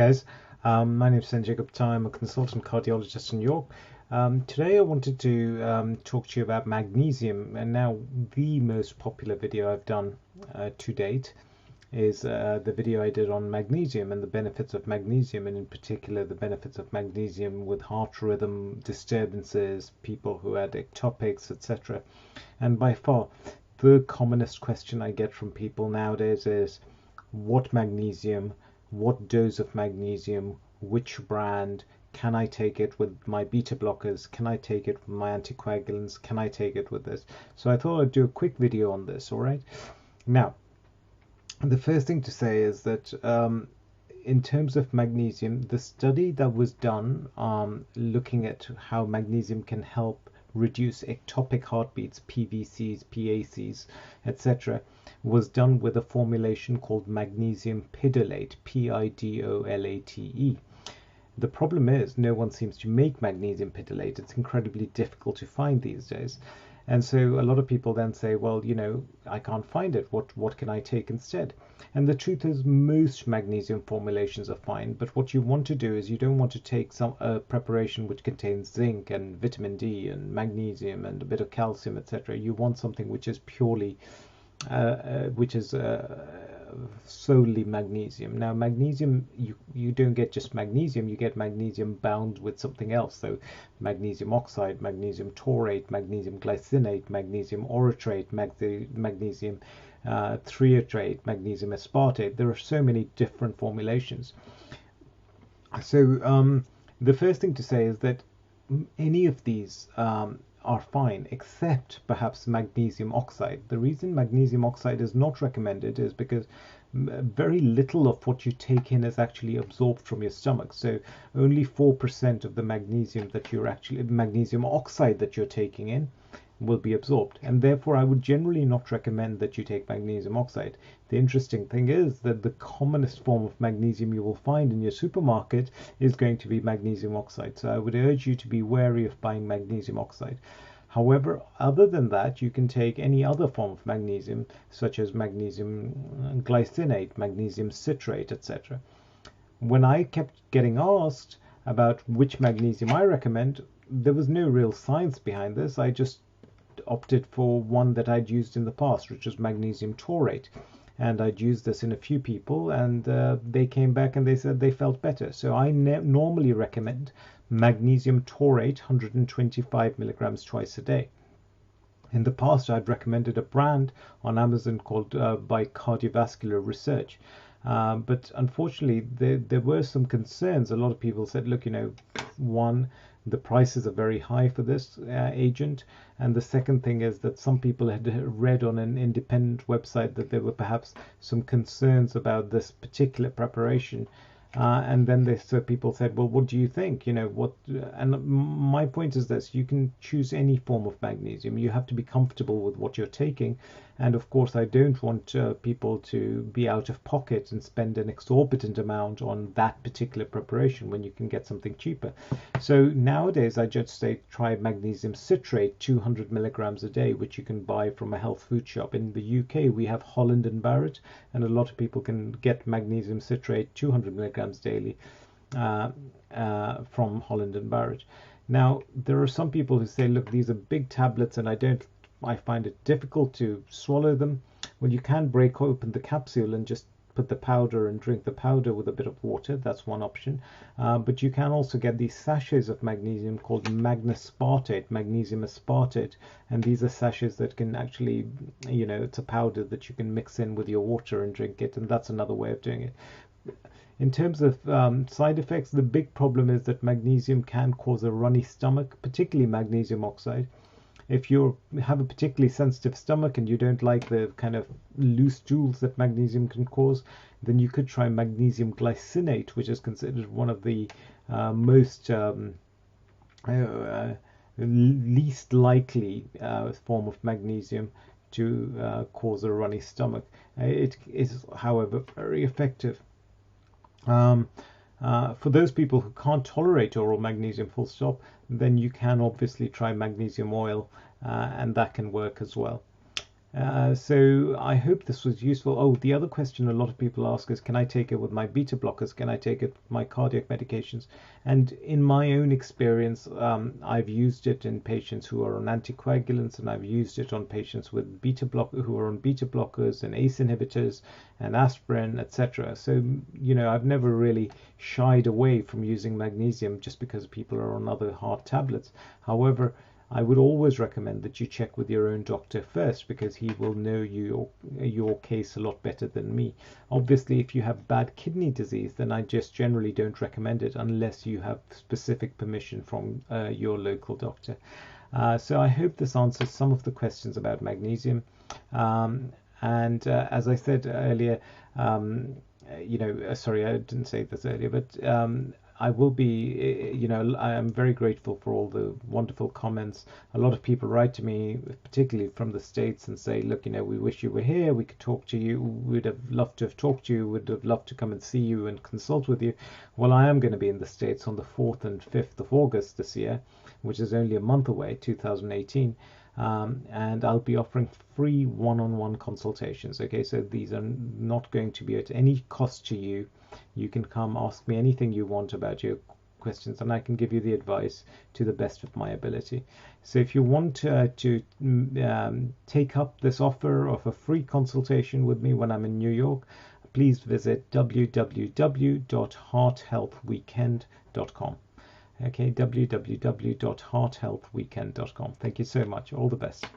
guys, my name is Sanjay Gupta. I'm a consultant cardiologist in New York. Today I wanted to talk to you about magnesium, and now the most popular video I've done to date is the video I did on magnesium and the benefits of magnesium, and in particular the benefits of magnesium with heart rhythm disturbances, people who had ectopics, etc. And by far the commonest question I get from people nowadays is what magnesium, what dose of magnesium, which brand, can I take it with my beta blockers, can I take it with my anticoagulants, can I take it with this? So I thought I'd do a quick video on this. All right, now the first thing to say is that in terms of magnesium, the study that was done looking at how magnesium can help reduce ectopic heartbeats, PVCs, PACs, etc., was done with a formulation called magnesium pidolate, Pidolate. The problem is no one seems to make magnesium pidolate. It's incredibly difficult to find these days. And so a lot of people then say, well, you know, I can't find it. What can I take instead? And the truth is most magnesium formulations are fine, but what you want to do is you don't want to take some preparation which contains zinc and vitamin D and magnesium and a bit of calcium, etc. You want something which is purely solely magnesium. Now magnesium, you don't get just magnesium, you get magnesium bound with something else. So magnesium oxide, magnesium taurate, magnesium glycinate, magnesium orotrate, magnesium threatrate, magnesium aspartate. There are so many different formulations. So the first thing to say is that any of these are fine, except perhaps magnesium oxide. The reason magnesium oxide is not recommended is because very little of what you take in is actually absorbed from your stomach. So only 4% of the magnesium oxide that you're taking in will be absorbed, and therefore I would generally not recommend that you take magnesium oxide. The interesting thing is that the commonest form of magnesium you will find in your supermarket is going to be magnesium oxide. So I would urge you to be wary of buying magnesium oxide. However, other than that, you can take any other form of magnesium, such as magnesium glycinate, magnesium citrate, etc. When I kept getting asked about which magnesium I recommend, there was no real science behind this. I just opted for one that I'd used in the past, which was magnesium taurate, and I'd used this in a few people, and they came back and they said they felt better. So I normally recommend magnesium taurate 125 milligrams twice a day. In the past I'd recommended a brand on Amazon called by Cardiovascular Research, but unfortunately there were some concerns. A lot of people said, look, you know, one, the prices are very high for this agent, and the second thing is that some people had read on an independent website that there were perhaps some concerns about this particular preparation, and then people said, well, what do you think? You know, what? And my point is this: you can choose any form of magnesium. You have to be comfortable with what you're taking, and of course I don't want people to be out of pocket and spend an exorbitant amount on that particular preparation when you can get something cheaper. So nowadays I just say try magnesium citrate 200 milligrams a day, which you can buy from a health food shop. In the UK we have Holland and Barrett, and a lot of people can get magnesium citrate 200 milligrams daily from Holland and Barrett. Now there are some people who say, look, these are big tablets and I find it difficult to swallow them. Well, you can break open the capsule and just put the powder and drink the powder with a bit of water. That's one option. But you can also get these sachets of magnesium called magnesium aspartate, and these are sachets that can actually, you know, it's a powder that you can mix in with your water and drink it, and that's another way of doing it. In terms of side effects, the big problem is that magnesium can cause a runny stomach, particularly magnesium oxide. If you have a particularly sensitive stomach and you don't like the kind of loose stools that magnesium can cause, then you could try magnesium glycinate, which is considered one of the most least likely form of magnesium to cause a runny stomach. It is, however, very effective. For those people who can't tolerate oral magnesium full stop, then you can obviously try magnesium oil, and that can work as well. So I hope this was useful. Oh, the other question a lot of people ask is, can I take it with my beta blockers? Can I take it with my cardiac medications? And in my own experience, I've used it in patients who are on anticoagulants, and I've used it on patients with who are on beta blockers and ACE inhibitors and aspirin, etc. So, I've never really shied away from using magnesium just because people are on other heart tablets. However, I would always recommend that you check with your own doctor first, because he will know your case a lot better than me. Obviously, if you have bad kidney disease, then I just generally don't recommend it unless you have specific permission from your local doctor. So I hope this answers some of the questions about magnesium. And as I said earlier, sorry, I didn't say this earlier, but I will be, I am very grateful for all the wonderful comments. A lot of people write to me, particularly from the States, and say, look, we wish you were here. We could talk to you. We'd have loved to have talked to you. We'd have loved to come and see you and consult with you. Well, I am going to be in the States on the 4th and 5th of August this year, which is only a month away, 2018. And I'll be offering free one-on-one consultations. Okay, so these are not going to be at any cost to you. You can come ask me anything you want about your questions, and I can give you the advice to the best of my ability. So if you want to take up this offer of a free consultation with me when I'm in New York, please visit www.hearthealthweekend.com. Okay, www.hearthealthweekend.com. Thank you so much. All the best.